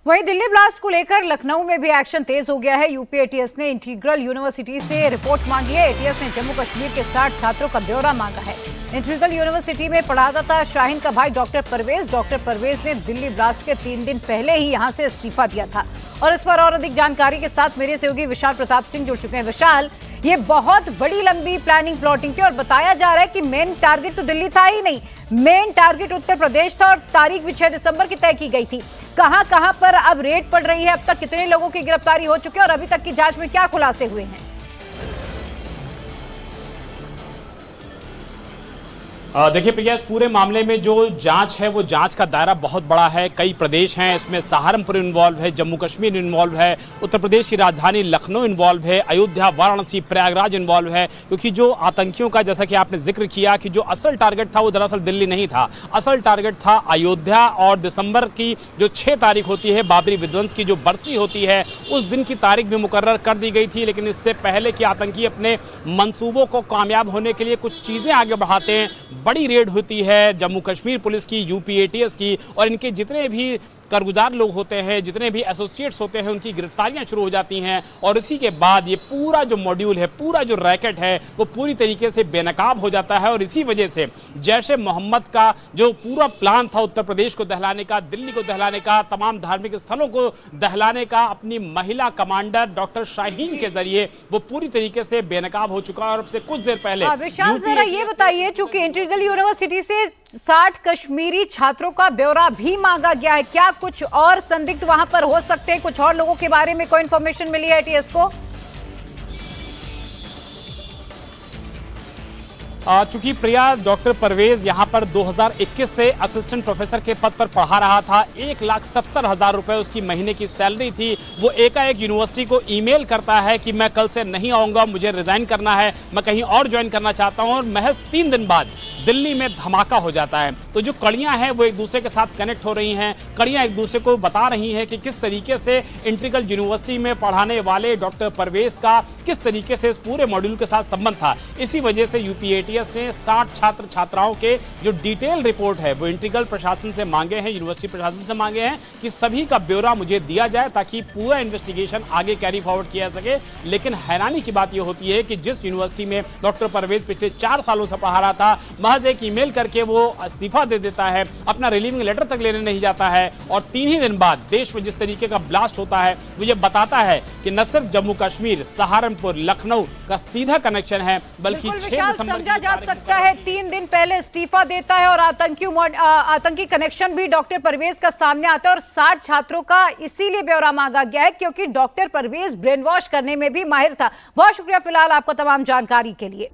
वहीं दिल्ली ब्लास्ट को लेकर लखनऊ में भी एक्शन तेज हो गया है। यूपी एटीएस ने इंटीग्रल यूनिवर्सिटी से रिपोर्ट मांगी है। एटीएस ने जम्मू कश्मीर के 60 छात्रों का ब्यौरा मांगा है। इंटीग्रल यूनिवर्सिटी में पढ़ाता था शाहीन का भाई डॉक्टर परवेज। डॉक्टर परवेज ने दिल्ली ब्लास्ट के 3 दिन पहले ही यहां से इस्तीफा दिया था। और इस पर और अधिक जानकारी के साथ मेरे सहयोगी विशाल प्रताप सिंह जुड़ चुके हैं। विशाल, ये बहुत बड़ी लंबी प्लानिंग प्लॉटिंग थी और बताया जा रहा है कि मेन टारगेट तो दिल्ली था ही नहीं, मेन टारगेट उत्तर प्रदेश था और तारीख भी 6 दिसंबर की तय की गई थी। कहां कहां पर अब रेड पड़ रही है, अब तक कितने लोगों की गिरफ्तारी हो चुकी है और अभी तक की जांच में क्या खुलासे हुए हैं? देखिए प्रिया, इस पूरे मामले में जो जांच है वो जांच का दायरा बहुत बड़ा है। कई प्रदेश हैं, इसमें सहारनपुर इन्वॉल्व है, जम्मू कश्मीर इन्वॉल्व है, उत्तर प्रदेश की राजधानी लखनऊ इन्वॉल्व है, अयोध्या, वाराणसी, प्रयागराज इन्वॉल्व है। क्योंकि जो आतंकियों का, जैसा कि आपने जिक्र किया कि जो असल टारगेट था वो दरअसल दिल्ली नहीं था, असल टारगेट था अयोध्या। और दिसंबर की जो 6 तारीख होती है, बाबरी विध्वंस की जो बरसी होती है, उस दिन की तारीख भी मुकर्रर कर दी गई थी। लेकिन इससे पहले कि आतंकी अपने मंसूबों को कामयाब होने के लिए कुछ चीजें आगे बढ़ाते हैं, बड़ी रेड होती है जम्मू कश्मीर पुलिस की, यूपी एटीएस की, और इनके जितने भी कारगुजार लोग होते हैं, जितने भी एसोसिएट्स होते हैं, उनकी गिरफ्तारियां शुरू हो जाती हैं। और इसी के बाद ये पूरा जो मॉड्यूल है, पूरा जो रैकेट है, वो पूरी तरीके से बेनकाब हो जाता है। और इसी वजह से जैश-ए मोहम्मद का जो पूरा प्लान था उत्तर प्रदेश को दहलाने का, दिल्ली को दहलाने का, तमाम धार्मिक स्थलों को दहलाने का, अपनी महिला कमांडर डॉक्टर शाहीन के जरिए वो पूरी तरीके से बेनकाब हो चुका है। और अब से कुछ देर पहले विशाल, जरा ये बताइए, चूंकि इंटीग्रल यूनिवर्सिटी से 60 कश्मीरी छात्रों का ब्यौरा भी मांगा गया है, क्या कुछ और संदिग्ध वहां पर हो सकते हैं? कुछ और लोगों के बारे में कोई इंफॉर्मेशन मिली है एटीएस को? चूंकि प्रिया, डॉक्टर परवेज यहां पर 2021 से असिस्टेंट प्रोफेसर के पद पर पढ़ा रहा था। 1,70,000 रुपए उसकी महीने की सैलरी थी। वो एकाएक यूनिवर्सिटी को ईमेल करता है कि मैं कल से नहीं आऊंगा, मुझे रिजाइन करना है, मैं कहीं और ज्वाइन करना चाहता हूं। और महज 3 दिन बाद दिल्ली में धमाका हो जाता है। तो जो कड़ियां हैं वो एक दूसरे के साथ कनेक्ट हो रही हैं, कड़ियां एक दूसरे को बता रही हैं कि किस तरीके से इंटीग्रल यूनिवर्सिटी में पढ़ाने वाले डॉक्टर परवेज का किस तरीके से इस पूरे मॉड्यूल के साथ संबंध था। इसी वजह से यूपी एटीएस ने 60 छात्र छात्राओं के जो डिटेल रिपोर्ट है वो इंटीग्रल प्रशासन से मांगे हैं, यूनिवर्सिटी प्रशासन से मांगे हैं कि सभी का ब्यौरा मुझे दिया जाए ताकि पूरा इन्वेस्टिगेशन आगे कैरी फॉरवर्ड किया जा सके। लेकिन हैरानी की बात यह होती है कि जिस यूनिवर्सिटी में डॉक्टर परवेज पिछले 4 सालों से पढ़ा रहा था, महज एक ईमेल करके वो इस्तीफा दे देता है, अपना रिलीविंग लेटर तक लेने नहीं जाता है। और 3 ही दिन बाद देश में जिस तरीके का ब्लास्ट होता है वो ये बताता है कि न सिर्फ जम्मू कश्मीर, सहारनपुर, लखनऊ का सीधा कनेक्शन है, बल्कि 6 दिसंबर समझा जा सकता है 3 दिन पहले इस्तीफा देता है और आतंकी कनेक्शन भी डॉक्टर परवेज का सामने आता है। और 60 छात्रों का इसीलिए ब्यौरा मांगा गया है क्योंकि डॉक्टर परवेज ब्रेन वॉश करने में भी माहिर था। बहुत शुक्रिया फिलहाल आपको तमाम जानकारी के लिए।